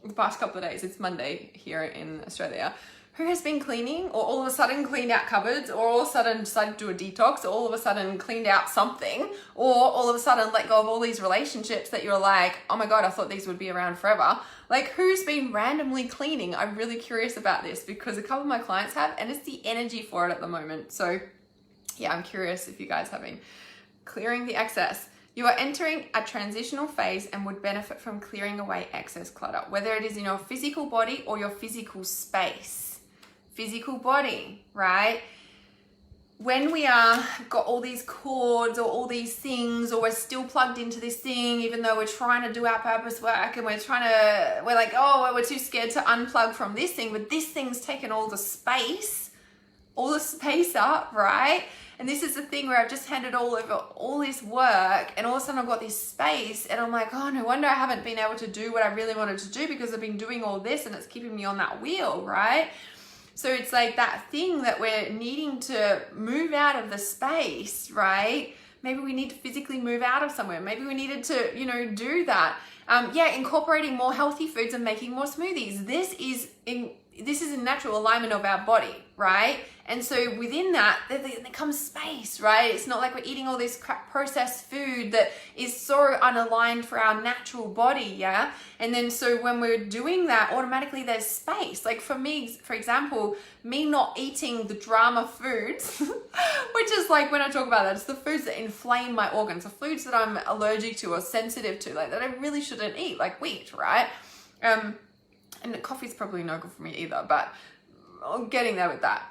The past couple of days, it's Monday here in Australia. Who has been cleaning, or all of a sudden cleaned out cupboards, or all of a sudden decided to do a detox, or all of a sudden cleaned out something, or all of a sudden let go of all these relationships that you're like, oh my God, I thought these would be around forever. Like, who's been randomly cleaning? I'm really curious about this because a couple of my clients have, and it's the energy for it at the moment. So yeah, I'm curious if you guys have been clearing the excess. You are entering a transitional phase and would benefit from clearing away excess clutter, whether it is in your physical body or your physical space. Physical body, right? When we are got all these cords or all these things, or we're still plugged into this thing, even though we're trying to do our purpose work and we're like, oh, we're too scared to unplug from this thing, but this thing's taken all the space up, right? And this is the thing where I've just handed over all this work, and all of a sudden I've got this space, and I'm like, oh, no wonder I haven't been able to do what I really wanted to do, because I've been doing all this and it's keeping me on that wheel, right? So it's like that thing that we're needing to move out of the space, right? Maybe we need to physically move out of somewhere. Maybe we needed to, do that. Incorporating more healthy foods and making more smoothies. This is in natural alignment of our body, right? And so within that, there comes space, right? It's not like we're eating all this crap processed food that is so unaligned for our natural body, yeah? And then so when we're doing that, automatically there's space. Like for me, for example, me not eating the drama foods, which is like, when I talk about that, it's the foods that inflame my organs, the foods that I'm allergic to or sensitive to, like that I really shouldn't eat, like wheat, right? And coffee's probably no good for me either, but I'm getting there with that.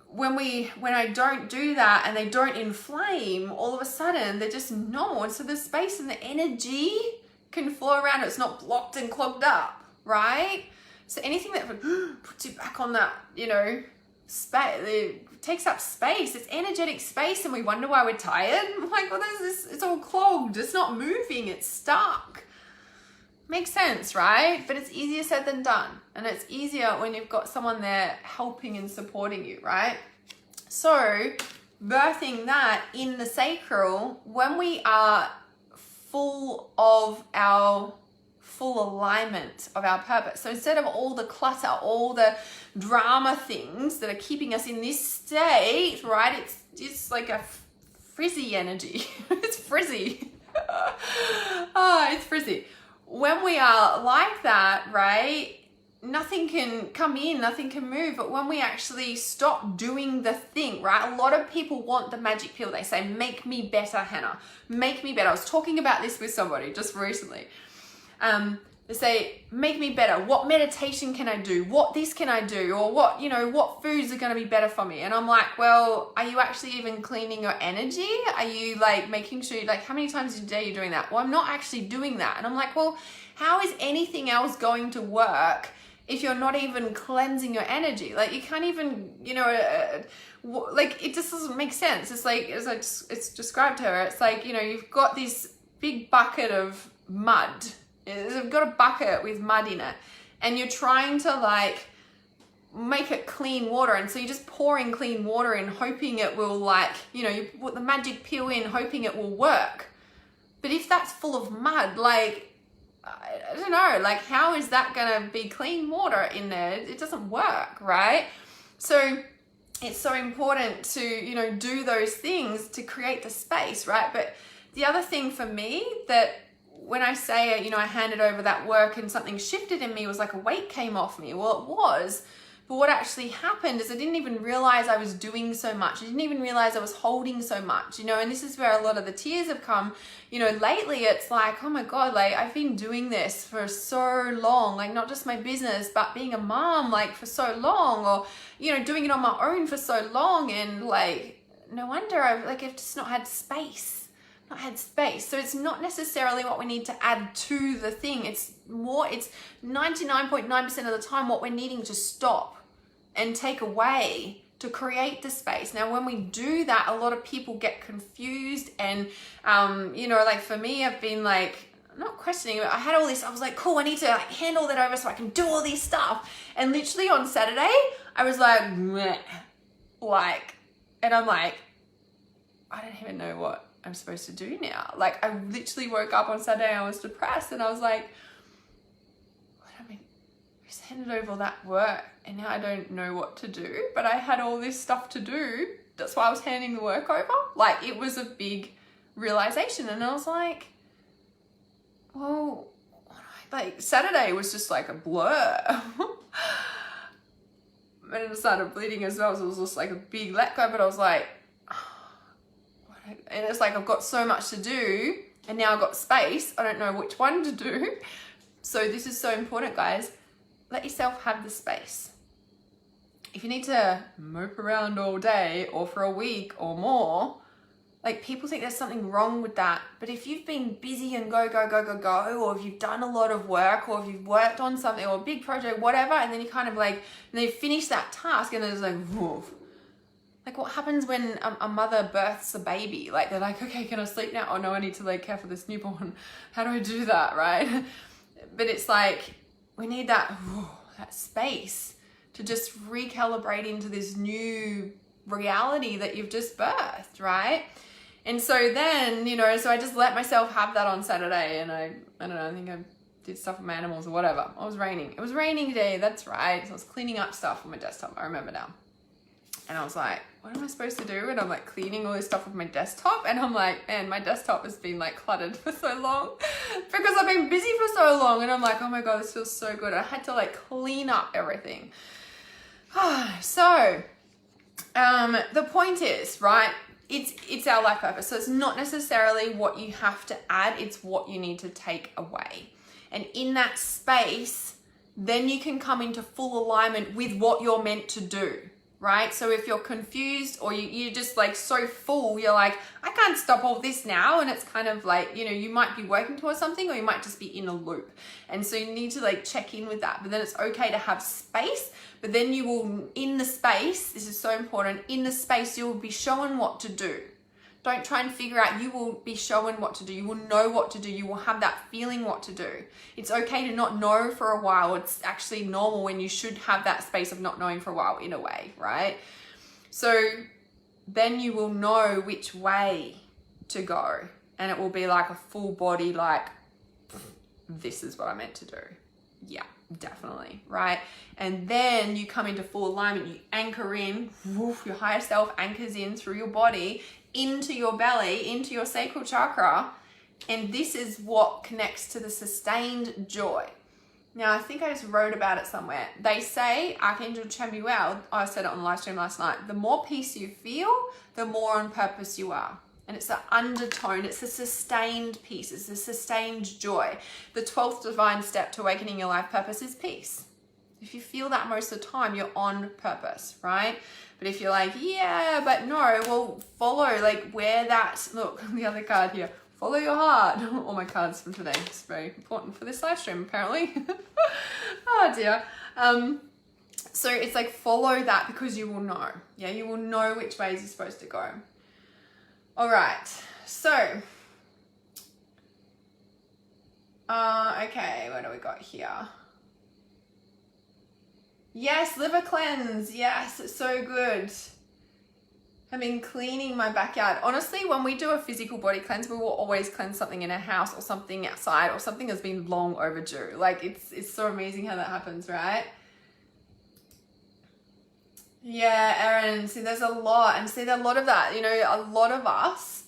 When I don't do that and they don't inflame, all of a sudden they're just normal. And so the space and the energy can flow around. It's not blocked and clogged up, right? So anything that puts you back on that, space, it takes up space. It's energetic space, and we wonder why we're tired. I'm like, well, it's all clogged. It's not moving. It's stuck. Makes sense, right? But it's easier said than done. And it's easier when you've got someone there helping and supporting you, right? So birthing that in the sacral, when we are full alignment of our purpose. So instead of all the clutter, all the drama things that are keeping us in this state, right? It's like a frizzy energy. It's frizzy. It's frizzy. When we are like that, right, nothing can come in, nothing can move. But when we actually stop doing the thing, right, a lot of people want the magic pill. They say, make me better, Hannah. Make me better. I was talking about this with somebody just recently. They say, make me better. What meditation can I do? What this can I do? Or what foods are going to be better for me? And I'm like, well, are you actually even cleaning your energy? Are you like making sure, like how many times a day are you doing that? Well, I'm not actually doing that. And I'm like, well, how is anything else going to work if you're not even cleansing your energy? Like you can't even, like it just doesn't make sense. It's like, it's described to her. It's like, you've got this big bucket of mud. You've got a bucket with mud in it, and you're trying to like make it clean water, and so you're just pouring clean water in, hoping it will you put the magic pill in, hoping it will work. But if that's full of mud, like I don't know, like how is that gonna be clean water in there? It doesn't work, right? So it's so important to do those things to create the space, right? But the other thing for me that when I say, I handed over that work and something shifted in me, was like a weight came off me. Well, it was. But what actually happened is I didn't even realize I was doing so much. I didn't even realize I was holding so much, and this is where a lot of the tears have come. Lately it's like, oh my God, like I've been doing this for so long, like not just my business, but being a mom, like for so long, or, doing it on my own for so long. And like, no wonder I've just not had space. So it's not necessarily what we need to add to the thing. It's 99.9% of the time what we're needing to stop and take away to create the space. Now, when we do that, a lot of people get confused. And, like for me, I've been like, not questioning it. I had all this, I was like, cool, I need to hand all that over so I can do all this stuff. And literally on Saturday, I was like, meh. And I'm like, I don't even know what I'm supposed to do now. Like I literally woke up on Saturday, I was depressed, and I was like, I just handed over all that work and now I don't know what to do, but I had all this stuff to do. That's why I was handing the work over. Like it was a big realization, and I was like, well, like Saturday was just like a blur. And it started bleeding as well, so it was just like a big let go. But I was like, what And it's like, I've got so much to do and now I've got space. I don't know which one to do. So this is so important, guys. Let yourself have the space. If you need to mope around all day or for a week or more, like, people think there's something wrong with that. But if you've been busy and go, or if you've done a lot of work, or if you've worked on something or a big project, whatever, and then you kind of like, and then you finish that task and then it's like, woof. Like, what happens when a mother births a baby? Like, they're like, okay, can I sleep now? Oh no, I need to like care for this newborn. How do I do that, right? But it's like, we need that space to just recalibrate into this new reality that you've just birthed, right? And so then, you know, so I just let myself have that on Saturday, and I don't know, I think I did stuff with my animals or whatever. It was raining. It was raining day, that's right. So I was cleaning up stuff on my desktop, I remember now. And I was like, what am I supposed to do? And I'm like cleaning all this stuff with my desktop, and I'm like, man, my desktop has been like cluttered for so long because I've been busy for so long. And I'm like, oh my God, this feels so good. I had to like clean up everything. So the point is, right, it's our life purpose. So it's not necessarily what you have to add, it's what you need to take away. And in that space, then you can come into full alignment with what you're meant to do, right? So if you're confused or you're just like so full, you're like, I can't stop all this now. And it's kind of like, you know, you might be working towards something or you might just be in a loop. And so you need to like check in with that. But then it's okay to have space. But then you will, in the space, this is so important, in the space, you will be shown what to do. Don't try and figure out, you will be shown what to do. You will know what to do. You will have that feeling what to do. It's okay to not know for a while. It's actually normal when you should have that space of not knowing for a while in a way, right? So then you will know which way to go. And it will be like a full body, like, this is what I meant to do. Yeah, definitely, right? And then you come into full alignment, you anchor in, woof, your higher self anchors in through your body, into your belly, into your sacral chakra. And this is what connects to the sustained joy. Now, I think I just wrote about it somewhere. They say, Archangel Chamuel, I said it on the live stream last night, the more peace you feel, the more on purpose you are. And it's the undertone, it's the sustained peace, it's the sustained joy. The 12th divine step to awakening your life purpose is peace. If you feel that most of the time, you're on purpose, right? But if you're like, yeah, but no, well, follow, like, where that, look, the other card here, follow your heart. All my cards from today. It's very important for this live stream, apparently. Oh, dear. So it's like, follow that because you will know. Yeah, you will know which ways you're supposed to go. All right, so, okay, what do we got here? Yes, liver cleanse. Yes, it's so good. I've been cleaning my backyard. Honestly, when we do a physical body cleanse, we will always cleanse something in our house or something outside or something that's been long overdue. Like, it's so amazing how that happens, right? Yeah, Erin, see, there's a lot. And see, a lot of that, you know, a lot of us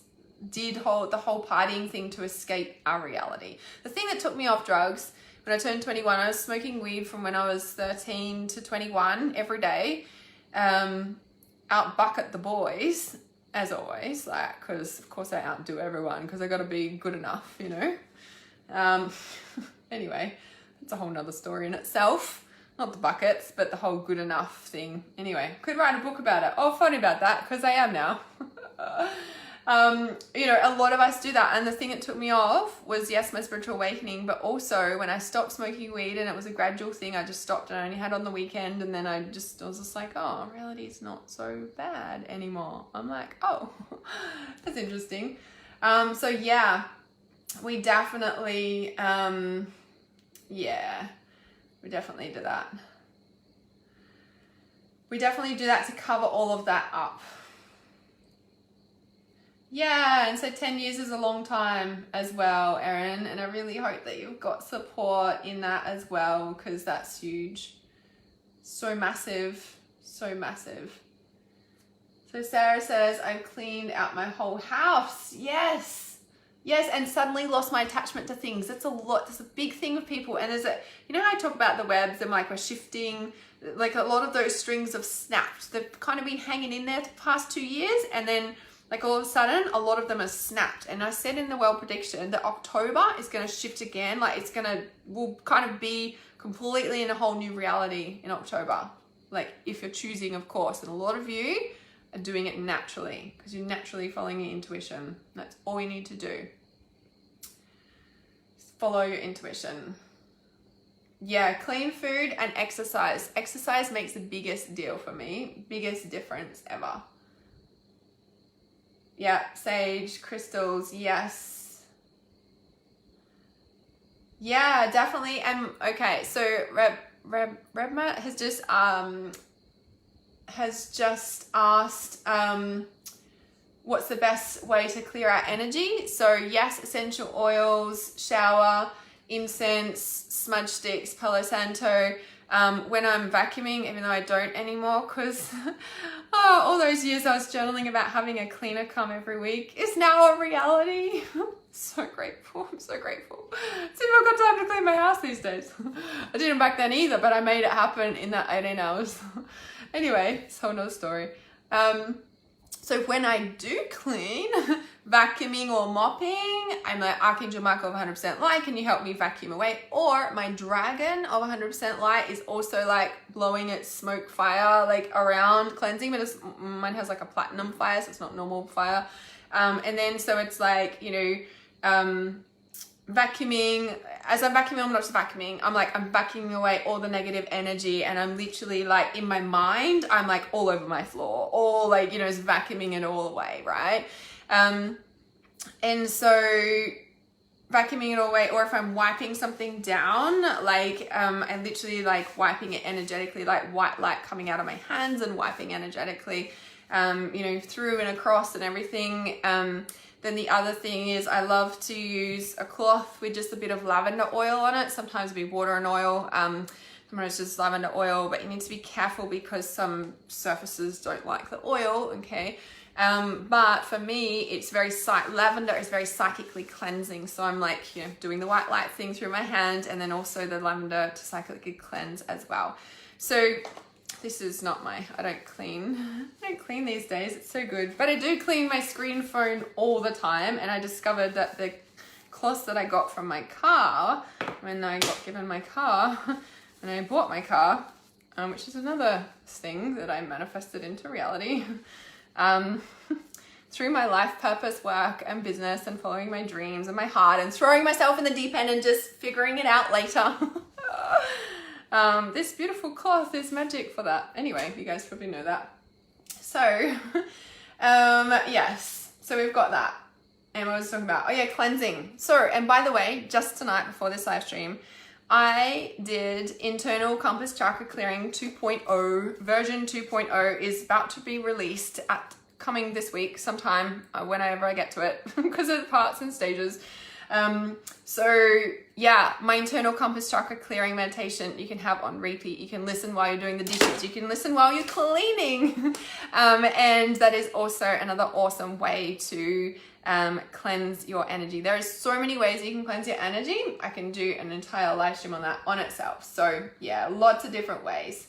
did the whole partying thing to escape our reality. The thing that took me off drugs, when I turned 21, I was smoking weed from when I was 13 to 21 every day. Out bucket the boys, as always, like, because of course I outdo everyone because I got to be good enough, you know. Anyway, it's a whole nother story in itself. Not the buckets, but the whole good enough thing. Anyway, could write a book about it. Oh, funny about that, because I am now. You know, a lot of us do that. And the thing that took me off was, yes, my spiritual awakening, but also when I stopped smoking weed, and it was a gradual thing, I just stopped and I only had on the weekend. And then I was just like, oh, reality is not so bad anymore. I'm like, oh, that's interesting. So yeah, we definitely, we definitely do that. We definitely do that to cover all of that up. Yeah, and so 10 years is a long time as well, Erin, and I really hope that you've got support in that as well, because that's huge. So massive, so massive. So Sarah says, I've cleaned out my whole house. Yes. Yes, and suddenly lost my attachment to things. That's a lot. That's a big thing with people. And there's a, you know how I talk about the webs and like we're shifting, like a lot of those strings have snapped. They've kind of been hanging in there the past 2 years, and then Like all of a sudden, a lot of them are snapped. And I said in the well prediction that October is going to shift again. Like we'll kind of be completely in a whole new reality in October. Like if you're choosing, of course, and a lot of you are doing it naturally because you're naturally following your intuition. That's all you need to do. Just follow your intuition. Yeah, clean food and exercise. Exercise makes the biggest deal for me. Biggest difference ever. Yeah, sage, crystals, yes. Yeah, definitely. And okay, so Rebma has just asked what's the best way to clear our energy. So yes, essential oils, shower, incense, smudge sticks, Palo Santo. When I'm vacuuming, even though I don't anymore, because all those years I was journaling about having a cleaner come every week is now a reality. So grateful. I'm so grateful. See if I've got time to clean my house these days. I didn't back then either, but I made it happen in that 18 hours. Anyway, it's a whole nother story. So when I do clean, vacuuming or mopping, I'm like, Archangel Michael of 100% light, can you help me vacuum away? Or my dragon of 100% light is also like blowing its smoke fire like around cleansing, but mine has like a platinum fire, so it's not normal fire. And then so it's like, vacuuming. As I'm vacuuming, I'm not just vacuuming, I'm vacuuming away all the negative energy, and I'm literally like in my mind, I'm like all over my floor, all like, just vacuuming it all away, right? And so vacuuming it all away, or if I'm wiping something down, like I'm literally like wiping it energetically, like white light coming out of my hands and wiping energetically, through and across and everything. Then the other thing is I love to use a cloth with just a bit of lavender oil on it. Sometimes it'll be water and oil. Sometimes it's just lavender oil, but you need to be careful because some surfaces don't like the oil, okay? But for me, it's lavender is very psychically cleansing. So I'm like, doing the white light thing through my hand, and then also the lavender to psychically cleanse as well. So this is not I don't clean these days. It's so good. But I do clean my screen phone all the time. And I discovered that the cloths that I got from my car, when I got given my car, and I bought my car, which is another thing that I manifested into reality, through my life purpose, work and business and following my dreams and my heart and throwing myself in the deep end and just figuring it out later. This beautiful cloth is magic for that. Anyway, you guys probably know that. So, yes, so we've got that. And what was I talking about? Oh yeah, cleansing. So, and by the way, just tonight before this live stream, I did internal compass chakra clearing 2.0. Version 2.0 is about to be released coming this week sometime, whenever I get to it, because of the parts and stages. So yeah, my internal compass chakra clearing meditation you can have on repeat. You can listen while you're doing the dishes. You can listen while you're cleaning. And that is also another awesome way to cleanse your energy. There is so many ways you can cleanse your energy. I can do an entire live stream on that on itself. So yeah, lots of different ways.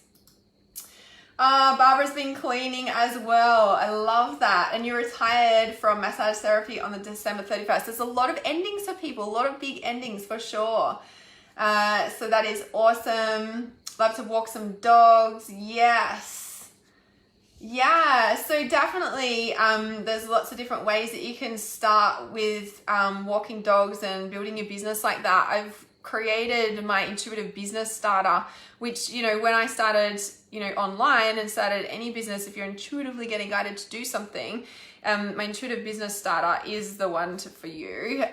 Barbara's been cleaning as well. I love that. And you retired from massage therapy on the December 31st. There's a lot of endings for people, a lot of big endings for sure. So that is awesome. Love to walk some dogs. Yes. Yeah, so definitely there's lots of different ways that you can start with walking dogs and building your business like that. I've created my intuitive business starter, which, when I started, online and started any business, if you're intuitively getting guided to do something, my intuitive business starter is the one for you.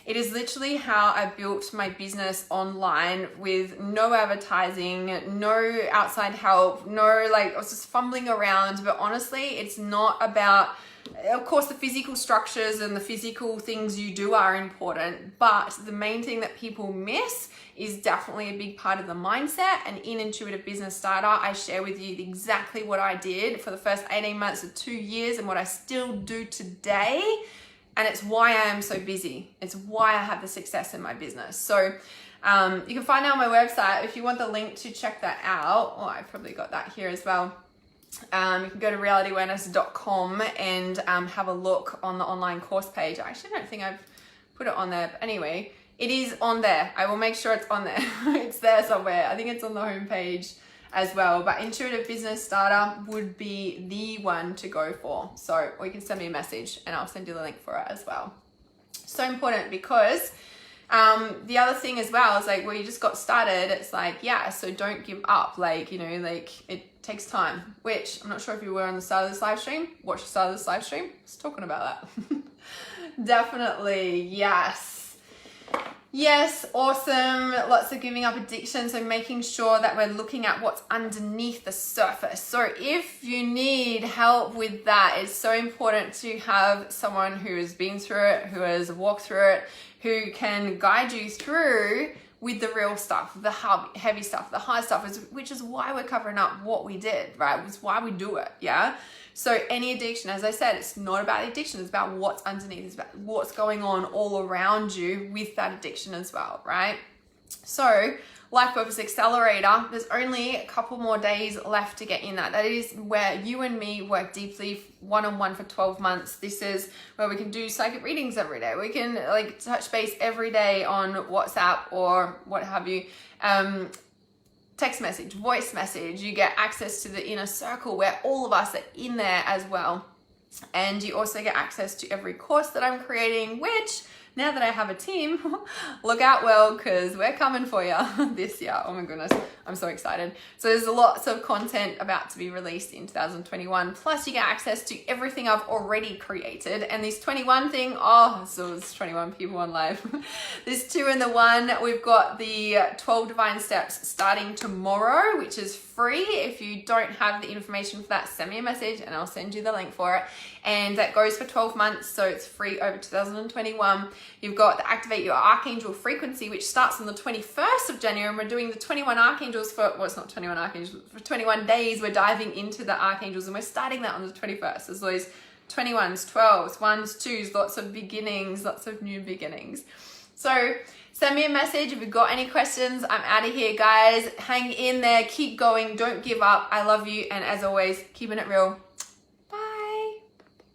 It is literally how I built my business online with no advertising, no outside help, I was just fumbling around. But honestly, it's not about, of course, the physical structures and the physical things you do are important, but the main thing that people miss is definitely a big part of the mindset. And in Intuitive Business Starter, I share with you exactly what I did for the first 18 months to 2 years and what I still do today. And it's why I am so busy. It's why I have the success in my business. So you can find it on my website if you want the link to check that out. Oh, I've probably got that here as well. You can go to realityawareness.com and have a look on the online course page. I actually don't think I've put it on there, but anyway, it is on there. I will make sure it's on there. It's there somewhere. I think it's on the homepage as well, but Intuitive Business Starter would be the one to go for. So, or you can send me a message and I'll send you the link for it as well. So important, because the other thing as well is like, well, you just got started. It's like, yeah, so don't give up. Like, you know, like it takes time, which I'm not sure if you were on the start of this live stream. Watch the start of this live stream. I was talking about that. Definitely. Yes. Yes, awesome. Lots of giving up addiction. So making sure that we're looking at what's underneath the surface. So if you need help with that, it's so important to have someone who has been through it, who has walked through it, who can guide you through with the real stuff, the heavy stuff, the hard stuff, which is why we're covering up what we did, right? It's why we do it, yeah? So any addiction, as I said, it's not about the addiction, it's about what's underneath, it's about what's going on all around you with that addiction as well, right? So Life Purpose Accelerator, there's only a couple more days left to get in that. That is where you and me work deeply one-on-one for 12 months. This is where we can do psychic readings every day. We can like touch base every day on WhatsApp or what have you. Text message, voice message. You get access to the inner circle where all of us are in there as well. And you also get access to every course that I'm creating, which now that I have a team, look out well, because we're coming for you this year. Oh my goodness, I'm so excited. So there's lots of content about to be released in 2021. Plus you get access to everything I've already created. And this 21 thing, oh, so it's 21 people on live. There's 2 in the 1. We've got the 12 Divine Steps starting tomorrow, which is free. If you don't have the information for that, send me a message and I'll send you the link for it. And that goes for 12 months, so it's free over 2021. You've got the Activate Your Archangel Frequency, which starts on the 21st of January, and we're doing the 21 Archangels for, well, it's not 21 Archangels, for 21 days we're diving into the Archangels, and we're starting that on the 21st. There's always 21s, 12s, 1s, 2s, lots of beginnings, lots of new beginnings. So send me a message if you've got any questions. I'm out of here, guys. Hang in there, keep going, don't give up. I love you, and as always, keeping it real.